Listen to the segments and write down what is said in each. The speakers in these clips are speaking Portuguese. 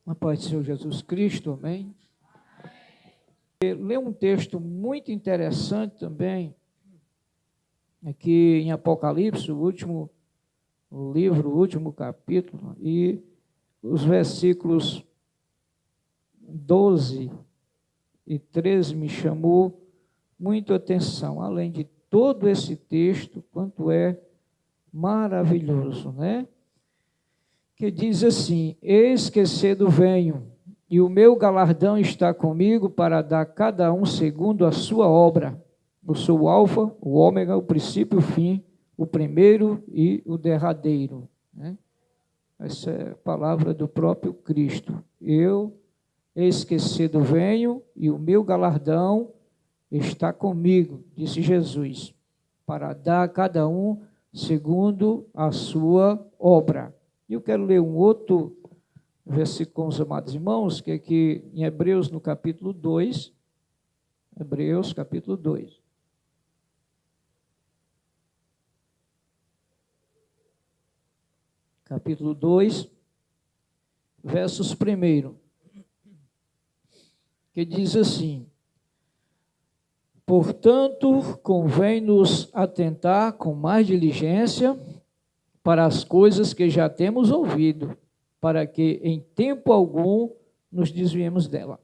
Na paz do Senhor Jesus Cristo, amém. Lê um texto muito interessante também, aqui em Apocalipse, o último livro, o último capítulo, e os versículos 12 e 13 me chamou muito a atenção, além de todo esse texto, quanto é maravilhoso, né? Que diz assim: eis que cedo venho, e o meu galardão está comigo para dar a cada um segundo a sua obra. Eu sou o Alfa, o Ômega, o princípio e o fim, o primeiro e o derradeiro. Né? Essa é a palavra do próprio Cristo. Eis que cedo venho, e o meu galardão está comigo, disse Jesus, para dar a cada um segundo a sua obra. E eu quero ler um outro versículo com os amados irmãos, que é aqui em Hebreus, no capítulo 2. Hebreus, capítulo 2. Capítulo 2, versos 1, que diz assim: portanto, convém-nos atentar com mais diligência para as coisas que já temos ouvido, para que em tempo algum nos desviemos dela.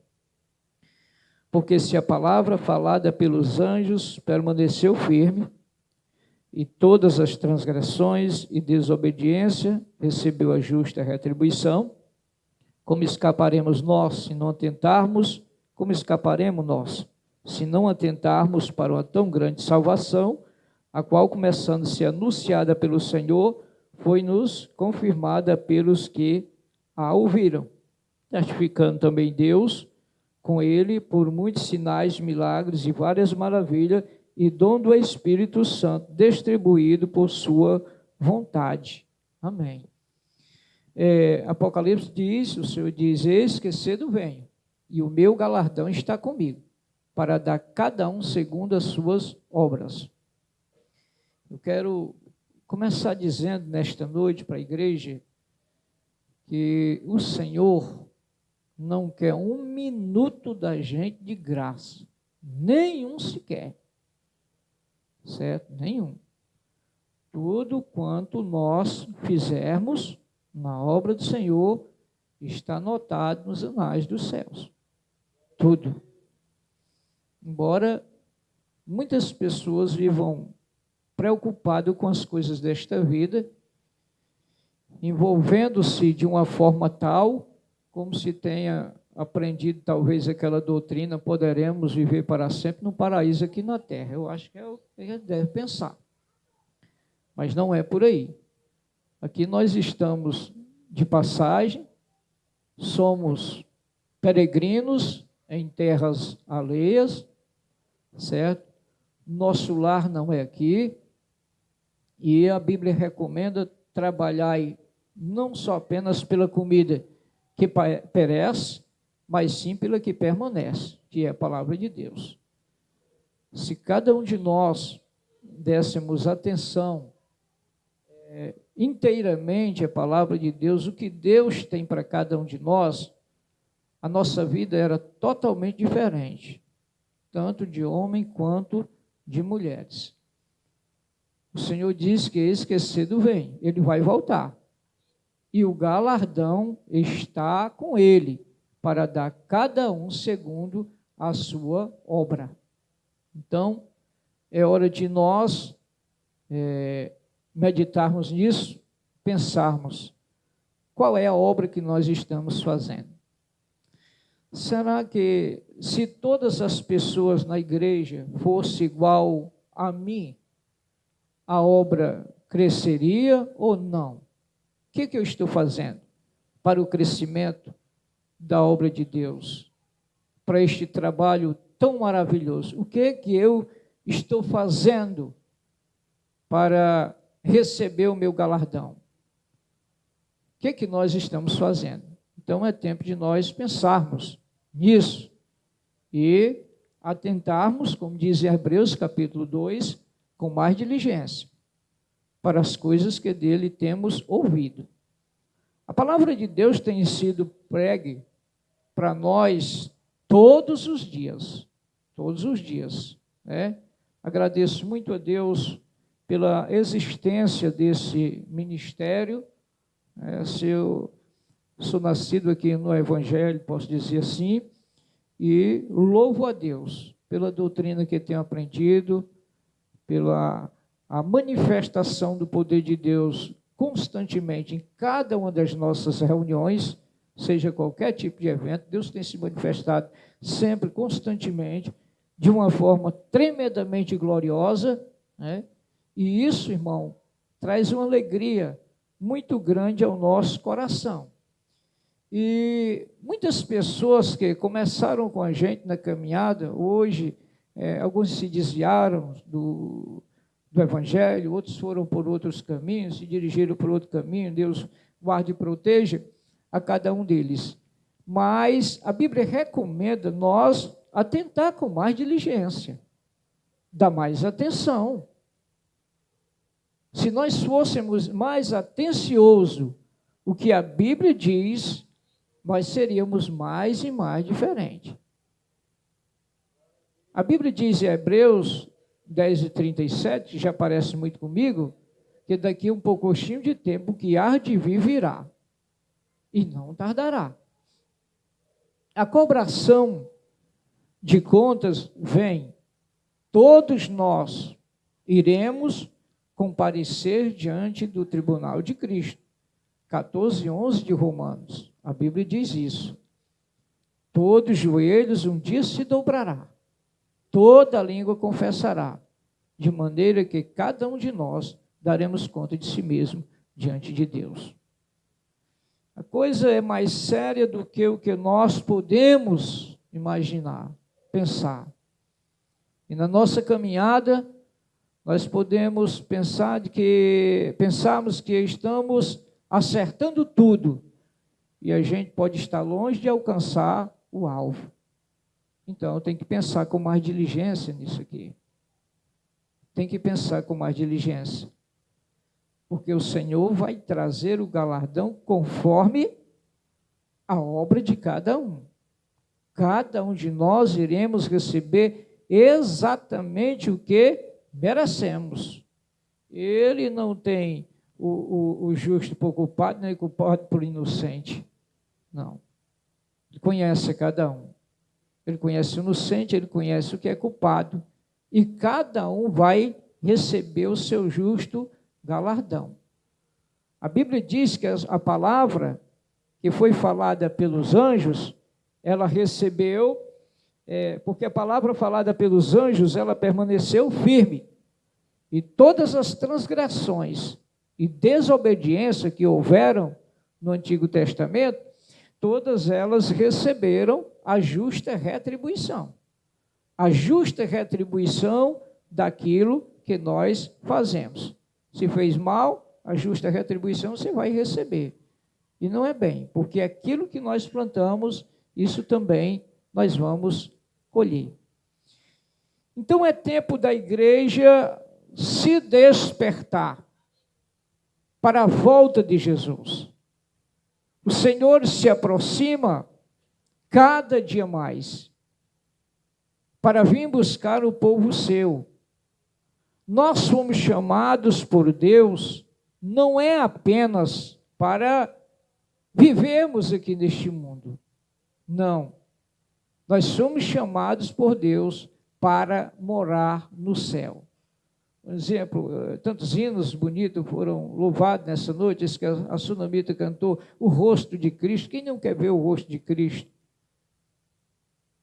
Porque se a palavra falada pelos anjos permaneceu firme, e todas as transgressões e desobediência recebeu a justa retribuição, como escaparemos nós se não atentarmos? Como escaparemos nós se não atentarmos para uma tão grande salvação, a qual, começando a ser anunciada pelo Senhor, foi-nos confirmada pelos que a ouviram, testificando também Deus com ele por muitos sinais, milagres e várias maravilhas, e dom do Espírito Santo distribuído por sua vontade. Amém. Apocalipse diz, o Senhor diz: eis que cedo venho, e o meu galardão está comigo, para dar cada um segundo as suas obras. Eu quero começar dizendo nesta noite para a igreja que o Senhor não quer um minuto da gente de graça, nenhum sequer, certo? Nenhum. Tudo quanto nós fizermos na obra do Senhor está anotado nos anais dos céus. Tudo. Embora muitas pessoas vivam preocupado com as coisas desta vida, envolvendo-se de uma forma tal, como se tenha aprendido talvez aquela doutrina: poderemos viver para sempre no paraíso aqui na terra. Eu acho que é o que a gente deve pensar. Mas não é por aí. Aqui nós estamos de passagem, somos peregrinos em terras alheias, certo? Nosso lar não é aqui. E a Bíblia recomenda trabalhar não só apenas pela comida que perece, mas sim pela que permanece, que é a palavra de Deus. Se cada um de nós dessemos atenção inteiramente à palavra de Deus, o que Deus tem para cada um de nós, a nossa vida era totalmente diferente, tanto de homem quanto de mulheres. O Senhor diz que eis que cedo vem, ele vai voltar. E o galardão está com ele, para dar cada um segundo a sua obra. Então, é hora de nós meditarmos nisso, pensarmos qual é a obra que nós estamos fazendo. Será que se todas as pessoas na igreja fossem igual a mim, a obra cresceria ou não? O que eu estou fazendo para o crescimento da obra de Deus, para este trabalho tão maravilhoso? O que eu estou fazendo para receber o meu galardão? O que nós estamos fazendo? Então é tempo de nós pensarmos nisso e atentarmos, como diz em Hebreus capítulo 2, com mais diligência para as coisas que dele temos ouvido. A palavra de Deus tem sido pregue para nós todos os dias, né? Agradeço muito a Deus pela existência desse ministério. Se eu sou nascido aqui no Evangelho, posso dizer assim, e louvo a Deus pela doutrina que tenho aprendido, pela a manifestação do poder de Deus constantemente em cada uma das nossas reuniões, seja qualquer tipo de evento, Deus tem se manifestado sempre, constantemente, de uma forma tremendamente gloriosa, né? E isso, irmão, traz uma alegria muito grande ao nosso coração. E muitas pessoas que começaram com a gente na caminhada, hoje, alguns se desviaram do Evangelho, outros foram por outros caminhos, se dirigiram por outro caminho, Deus guarde e proteja a cada um deles. Mas a Bíblia recomenda nós atentar com mais diligência, dar mais atenção. Se nós fôssemos mais atenciosos o que a Bíblia diz, nós seríamos mais e mais diferentes. A Bíblia diz em Hebreus 10:37, que já aparece muito comigo, que daqui um pouquinho de tempo que há de vir virá, e não tardará. A cobração de contas vem. Todos nós iremos comparecer diante do tribunal de Cristo. 14:11 de Romanos. A Bíblia diz isso. Todos os joelhos um dia se dobrará. Toda língua confessará. De maneira que cada um de nós daremos conta de si mesmo diante de Deus. A coisa é mais séria do que o que nós podemos imaginar, pensar. E na nossa caminhada, nós podemos pensarmos que estamos acertando tudo, e a gente pode estar longe de alcançar o alvo. Então, tem que pensar com mais diligência nisso aqui. Tem que pensar com mais diligência. Porque o Senhor vai trazer o galardão conforme a obra de cada um. Cada um de nós iremos receber exatamente o que merecemos. Ele não tem o justo por culpado, nem o culpado por inocente. Não. Ele conhece cada um. Ele conhece o inocente, ele conhece o que é culpado. E cada um vai receber o seu justo galardão. A Bíblia diz que a palavra que foi falada pelos anjos, ela recebeu, porque a palavra falada pelos anjos, ela permaneceu firme. E todas as transgressões e desobediência que houveram no Antigo Testamento, todas elas receberam a justa retribuição. A justa retribuição daquilo que nós fazemos. Se fez mal, a justa retribuição você vai receber. E não é bem, porque aquilo que nós plantamos, isso também nós vamos colher. Então é tempo da igreja se despertar para a volta de Jesus. O Senhor se aproxima cada dia mais para vir buscar o povo seu. Nós fomos chamados por Deus, não é apenas para vivermos aqui neste mundo. Não. Nós somos chamados por Deus para morar no céu. Por exemplo, tantos hinos bonitos foram louvados nessa noite, esse que a Sunamita cantou, o rosto de Cristo. Quem não quer ver o rosto de Cristo?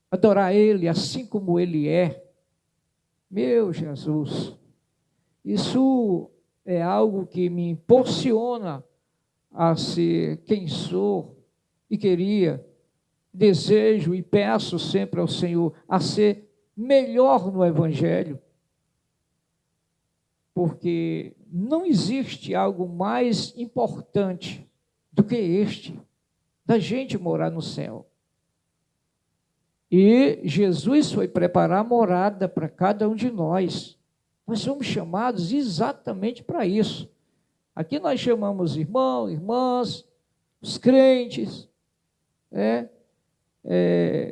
Adorar Ele assim como Ele é. Meu Jesus, isso é algo que me impulsiona a ser quem sou e queria, desejo e peço sempre ao Senhor a ser melhor no Evangelho. Porque não existe algo mais importante do que este, da gente morar no céu. E Jesus foi preparar a morada para cada um de nós. Nós somos chamados exatamente para isso. Aqui nós chamamos irmãos, irmãs, os crentes,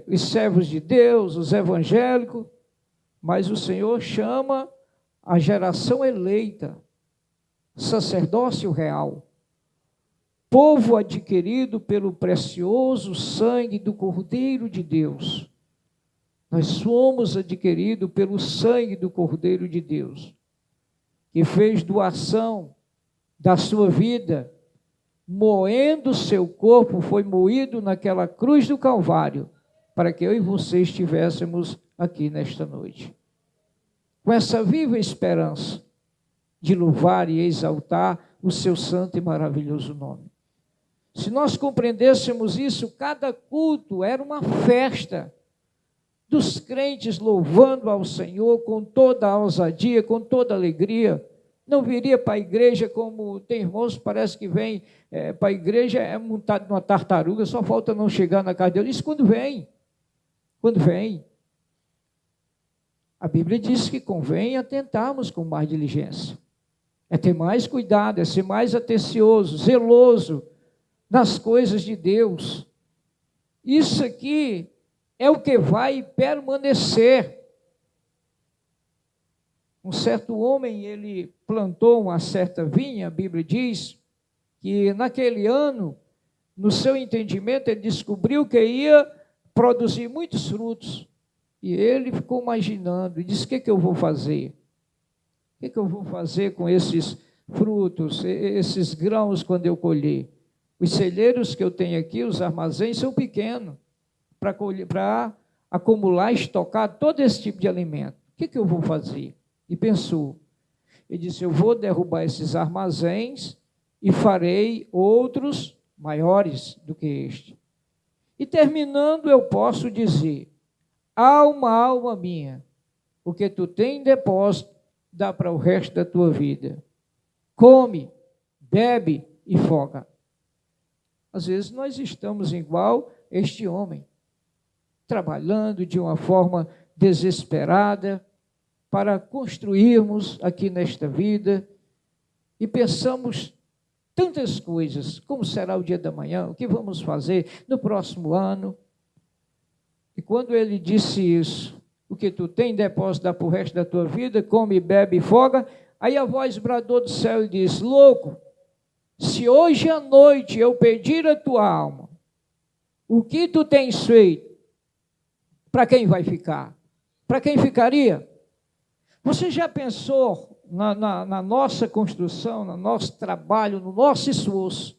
os servos de Deus, os evangélicos, mas o Senhor chama a geração eleita, sacerdócio real, povo adquirido pelo precioso sangue do Cordeiro de Deus. Nós somos adquiridos pelo sangue do Cordeiro de Deus, que fez doação da sua vida, moendo seu corpo, foi moído naquela cruz do Calvário, para que eu e você estivéssemos aqui nesta noite. Com essa viva esperança de louvar e exaltar o seu santo e maravilhoso nome. Se nós compreendêssemos isso, cada culto era uma festa dos crentes louvando ao Senhor com toda a ousadia, com toda a alegria. Não viria para a igreja como tem irmãos, parece que vem para a igreja, montado numa tartaruga, só falta não chegar na casa de Deus. Isso quando vem. Quando vem. A Bíblia diz que convém atentarmos com mais diligência. É ter mais cuidado, é ser mais atencioso, zeloso nas coisas de Deus. Isso aqui é o que vai permanecer. Um certo homem, ele plantou uma certa vinha, a Bíblia diz, que naquele ano, no seu entendimento, ele descobriu que ia produzir muitos frutos. E ele ficou imaginando, e disse, o que eu vou fazer? O que eu vou fazer com esses frutos, esses grãos quando eu colher? Os celeiros que eu tenho aqui, os armazéns, são pequenos para acumular, estocar todo esse tipo de alimento. O que eu vou fazer? E pensou, ele disse, eu vou derrubar esses armazéns e farei outros maiores do que este. E terminando, eu posso dizer, alma minha, o que tu tem em depósito, dá para o resto da tua vida. Come, bebe e foga. Às vezes nós estamos igual este homem, trabalhando de uma forma desesperada para construirmos aqui nesta vida e pensamos tantas coisas, como será o dia da manhã, o que vamos fazer no próximo ano. E quando ele disse isso, o que tu tem depósito dá para o resto da tua vida, come, bebe e foga, aí a voz bradou do céu e disse, louco, se hoje à noite eu pedir a tua alma, o que tu tens feito, para quem vai ficar? Para quem ficaria? Você já pensou na nossa construção, no nosso trabalho, no nosso esforço,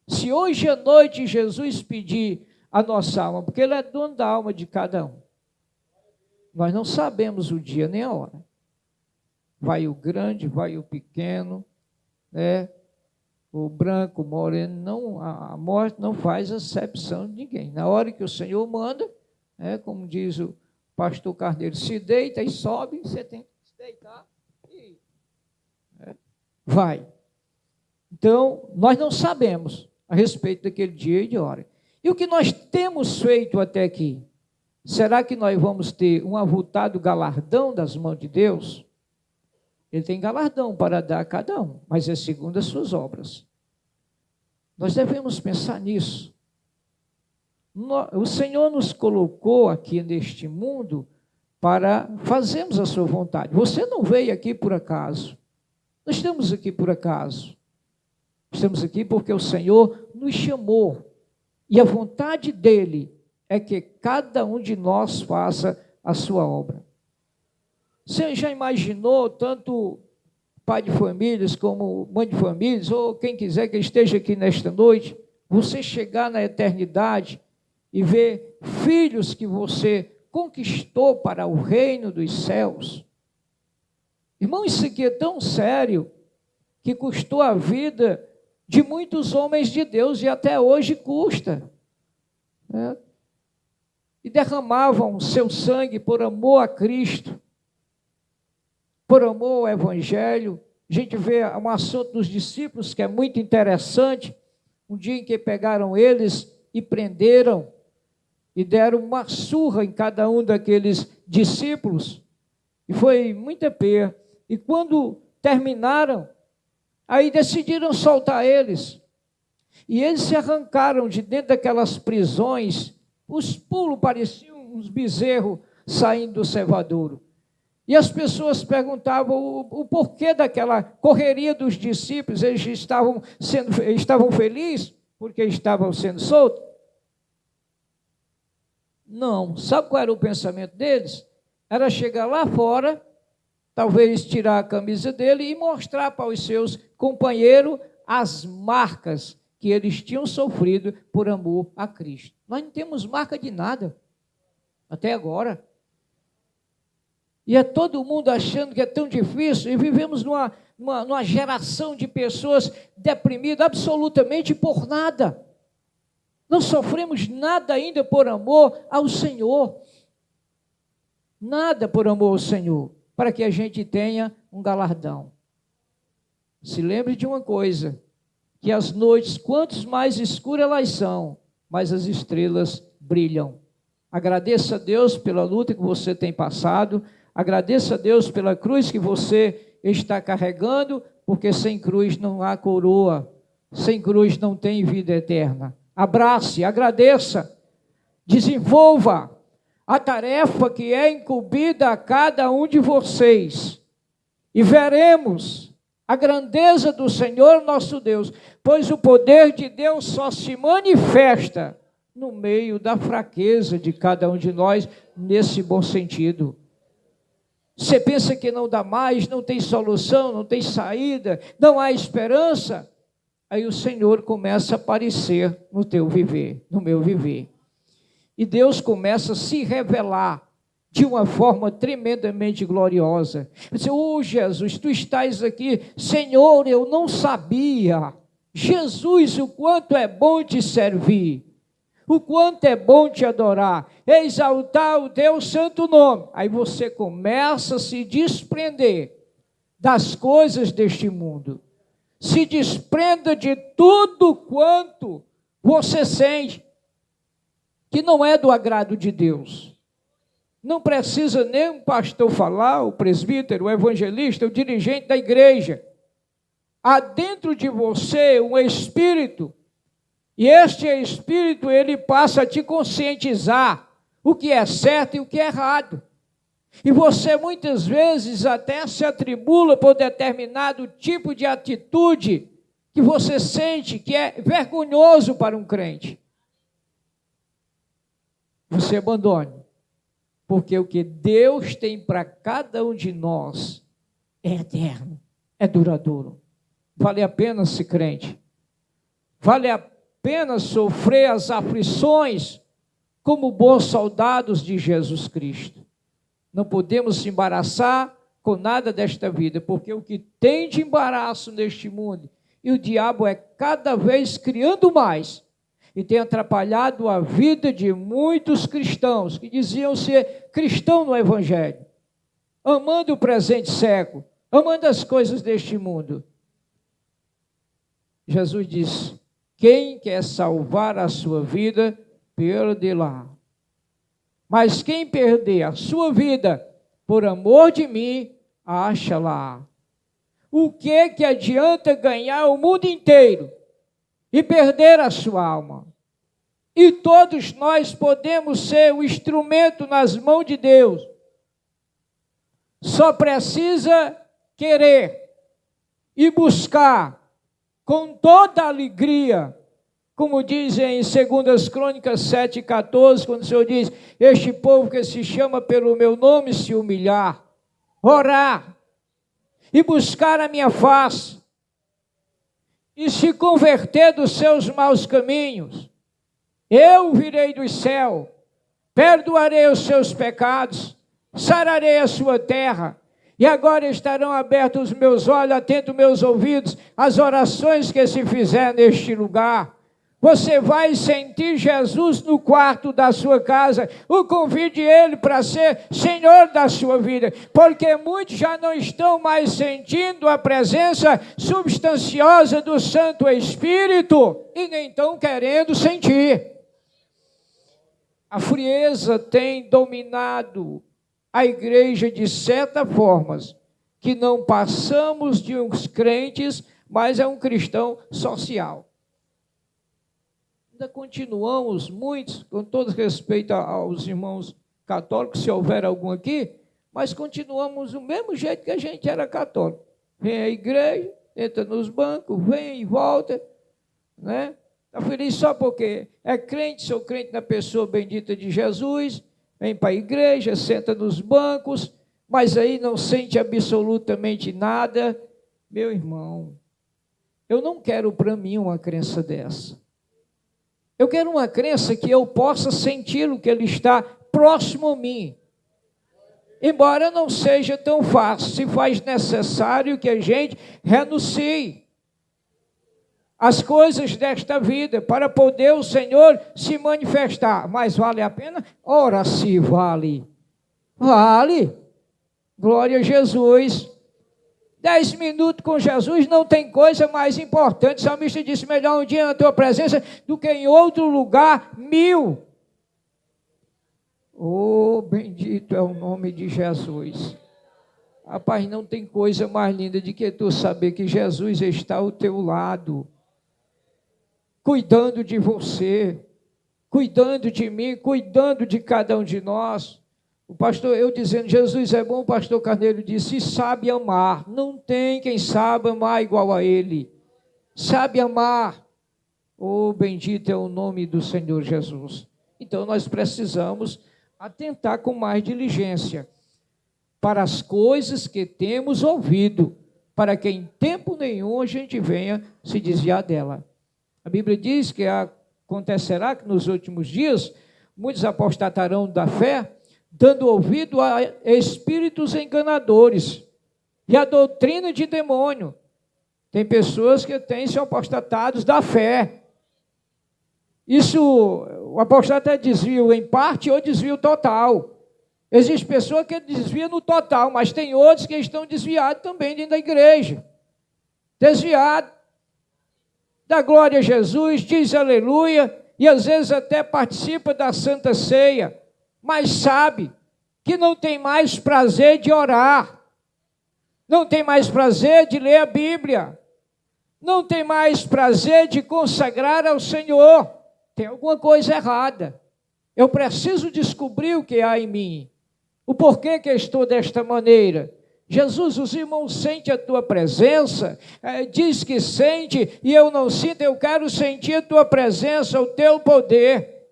se hoje à noite Jesus pedir a nossa alma, porque Ele é dono da alma de cada um, nós não sabemos o dia nem a hora, vai o grande, vai o pequeno, o branco, o moreno, não, a morte não faz acepção de ninguém. Na hora que o Senhor manda, como diz o pastor Carneiro, se deita e sobe, você tem que se deitar e vai. Então, nós não sabemos a respeito daquele dia e de hora. E o que nós temos feito até aqui? Será que nós vamos ter um avultado galardão das mãos de Deus? Ele tem galardão para dar a cada um, mas é segundo as suas obras. Nós devemos pensar nisso. O Senhor nos colocou aqui neste mundo para fazermos a sua vontade. Você não veio aqui por acaso. Nós estamos aqui por acaso. Estamos aqui porque o Senhor nos chamou. E a vontade dEle é que cada um de nós faça a sua obra. Você já imaginou, tanto pai de famílias como mãe de famílias, ou quem quiser que esteja aqui nesta noite, você chegar na eternidade e ver filhos que você conquistou para o reino dos céus? Irmão, isso aqui é tão sério que custou a vida de muitos homens de Deus e até hoje custa. E derramavam seu sangue por amor a Cristo, por amor ao Evangelho. A gente vê um assunto dos discípulos que é muito interessante. Um dia em que pegaram eles e prenderam e deram uma surra em cada um daqueles discípulos, e foi muita pena. E quando terminaram, aí decidiram soltar eles. E eles se arrancaram de dentro daquelas prisões, os pulos pareciam uns bezerros saindo do cevadouro. E as pessoas perguntavam o porquê daquela correria dos discípulos. Eles estavam felizes porque estavam sendo soltos? Não. Sabe qual era o pensamento deles? Era chegar lá fora, talvez tirar a camisa dele e mostrar para os seus companheiros as marcas que eles tinham sofrido por amor a Cristo. Nós não temos marca de nada, até agora. E é todo mundo achando que é tão difícil, e vivemos numa geração de pessoas deprimidas absolutamente por nada. Não sofremos nada ainda por amor ao Senhor. Nada por amor ao Senhor, para que a gente tenha um galardão. Se lembre de uma coisa, que as noites, quantos mais escuras elas são, mais as estrelas brilham. Agradeça a Deus pela luta que você tem passado, agradeça a Deus pela cruz que você está carregando, porque sem cruz não há coroa, sem cruz não tem vida eterna. Abrace, agradeça, desenvolva a tarefa que é incumbida a cada um de vocês, e veremos a grandeza do Senhor nosso Deus, pois o poder de Deus só se manifesta no meio da fraqueza de cada um de nós, nesse bom sentido. Você pensa que não dá mais, não tem solução, não tem saída, não há esperança? Aí o Senhor começa a aparecer no teu viver, no meu viver. E Deus começa a se revelar de uma forma tremendamente gloriosa. Você, Jesus, tu estás aqui. Senhor, eu não sabia. Jesus, o quanto é bom te servir. O quanto é bom te adorar. Exaltar o teu santo nome. Aí você começa a se desprender das coisas deste mundo. Se desprenda de tudo quanto você sente que não é do agrado de Deus. Não precisa nem um pastor falar, o presbítero, o evangelista, o dirigente da igreja. Há dentro de você um espírito, e este espírito, ele passa a te conscientizar o que é certo e o que é errado. E você muitas vezes até se atribula por determinado tipo de atitude que você sente que é vergonhoso para um crente. Você abandone. Porque o que Deus tem para cada um de nós é eterno, é duradouro. Vale a pena ser crente. Vale a pena sofrer as aflições como bons soldados de Jesus Cristo. Não podemos se embaraçar com nada desta vida, porque o que tem de embaraço neste mundo, e o diabo é cada vez criando mais, e tem atrapalhado a vida de muitos cristãos que diziam ser cristão no Evangelho, amando o presente século, amando as coisas deste mundo. Jesus disse: quem quer salvar a sua vida, perde-la. Mas quem perder a sua vida por amor de mim, acha-la. O que adianta ganhar o mundo inteiro e perder a sua alma? E todos nós podemos ser o instrumento nas mãos de Deus. Só precisa querer e buscar com toda alegria, como dizem em 2 Crônicas 7,14, quando o Senhor diz: este povo que se chama pelo meu nome se humilhar, orar e buscar a minha face e se converter dos seus maus caminhos, eu virei do céu, perdoarei os seus pecados, sararei a sua terra, e agora estarão abertos os meus olhos, atentos meus ouvidos, às orações que se fizer neste lugar. Você vai sentir Jesus no quarto da sua casa. O convide Ele para ser Senhor da sua vida, porque muitos já não estão mais sentindo a presença substanciosa do Santo Espírito e nem estão querendo sentir. A frieza tem dominado a igreja de certa forma, que não passamos de uns crentes, mas é um cristão social. Ainda continuamos, muitos, com todo respeito aos irmãos católicos, se houver algum aqui, mas continuamos do mesmo jeito que a gente era católico. Vem à igreja, entra nos bancos, vem e volta, né? Está feliz só porque é crente, sou crente na pessoa bendita de Jesus, vem para a igreja, senta nos bancos, mas aí não sente absolutamente nada. Meu irmão, eu não quero para mim uma crença dessa. Eu quero uma crença que eu possa sentir o que Ele está próximo a mim. Embora não seja tão fácil, se faz necessário que a gente renuncie as coisas desta vida, para poder o Senhor se manifestar. Mas vale a pena? Ora, se vale. Vale. Glória a Jesus. 10 minutos com Jesus não tem coisa mais importante. O salmista disse, melhor um dia na tua presença do que em outro lugar 1000. Oh, bendito é o nome de Jesus. Rapaz, não tem coisa mais linda do que tu saber que Jesus está ao teu lado, cuidando de você, cuidando de mim, cuidando de cada um de nós. O pastor, eu dizendo, Jesus é bom, o pastor Carneiro disse, sabe amar. Não tem quem sabe amar igual a Ele. Sabe amar. Oh, bendito é o nome do Senhor Jesus. Então, nós precisamos atentar com mais diligência para as coisas que temos ouvido, para que em tempo nenhum a gente venha se desviar dela. A Bíblia diz que acontecerá que nos últimos dias muitos apostatarão da fé, dando ouvido a espíritos enganadores e a doutrina de demônio. Tem pessoas que têm se apostatados da fé. Isso, o apostata é desvio em parte ou desvio total. Existe pessoa que desvia no total, mas tem outros que estão desviados também dentro da igreja. Desviado. Dá glória a Jesus, diz aleluia, e às vezes até participa da Santa Ceia, mas sabe que não tem mais prazer de orar, não tem mais prazer de ler a Bíblia, não tem mais prazer de consagrar ao Senhor. Tem alguma coisa errada. Eu preciso descobrir o que há em mim, o porquê que eu estou desta maneira. Jesus, os irmãos sentem a tua presença, diz que sente, e eu não sinto, eu quero sentir a tua presença, o teu poder,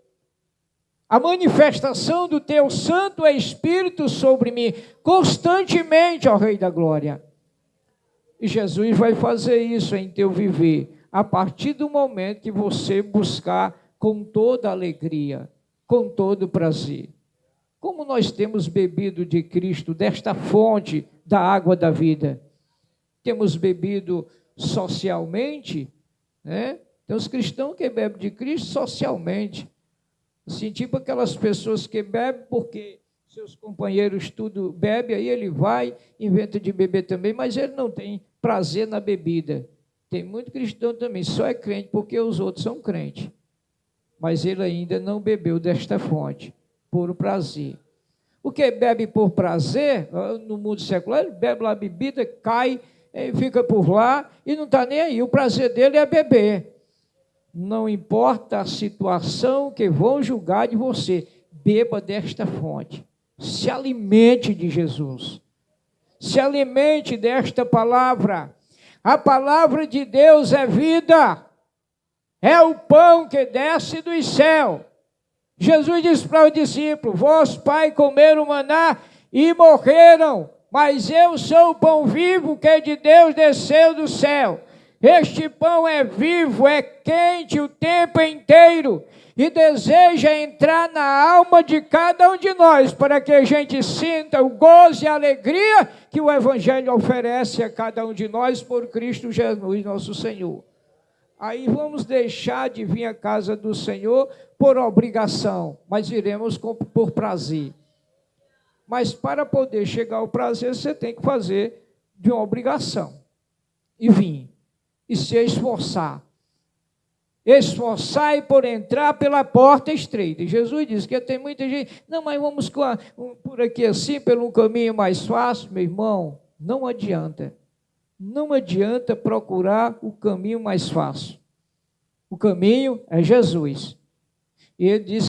a manifestação do teu Santo Espírito sobre mim, constantemente, ó Rei da Glória. E Jesus vai fazer isso em teu viver, a partir do momento que você buscar com toda alegria, com todo prazer. Como nós temos bebido de Cristo, desta fonte da água da vida? Temos bebido socialmente, né? Tem os cristãos que bebem de Cristo socialmente. Assim, tipo aquelas pessoas que bebem porque seus companheiros tudo bebem, aí ele vai, inventa de beber também, mas ele não tem prazer na bebida. Tem muito cristão também, só é crente porque os outros são crentes. Mas ele ainda não bebeu desta fonte, por prazer. O que bebe por prazer, no mundo secular, ele bebe lá a bebida, cai, fica por lá e não está nem aí. O prazer dele é beber. Não importa a situação que vão julgar de você, beba desta fonte. Se alimente de Jesus. Se alimente desta palavra. A palavra de Deus é vida. É o pão que desce do céu. Jesus disse para os discípulos, vós, Pai, comeram maná e morreram, mas eu sou o pão vivo que de Deus desceu do céu. Este pão é vivo, é quente o tempo inteiro e deseja entrar na alma de cada um de nós, para que a gente sinta o gozo e a alegria que o Evangelho oferece a cada um de nós por Cristo Jesus, nosso Senhor. Aí vamos deixar de vir à casa do Senhor por obrigação, mas viremos por prazer. Mas para poder chegar ao prazer, você tem que fazer de uma obrigação. E vir. E se esforçar. Esforçai por entrar pela porta estreita. E Jesus disse que tem muita gente, não, mas vamos por aqui assim, pelo caminho mais fácil. Meu irmão, não adianta. Não adianta procurar o caminho mais fácil. O caminho é Jesus. E ele diz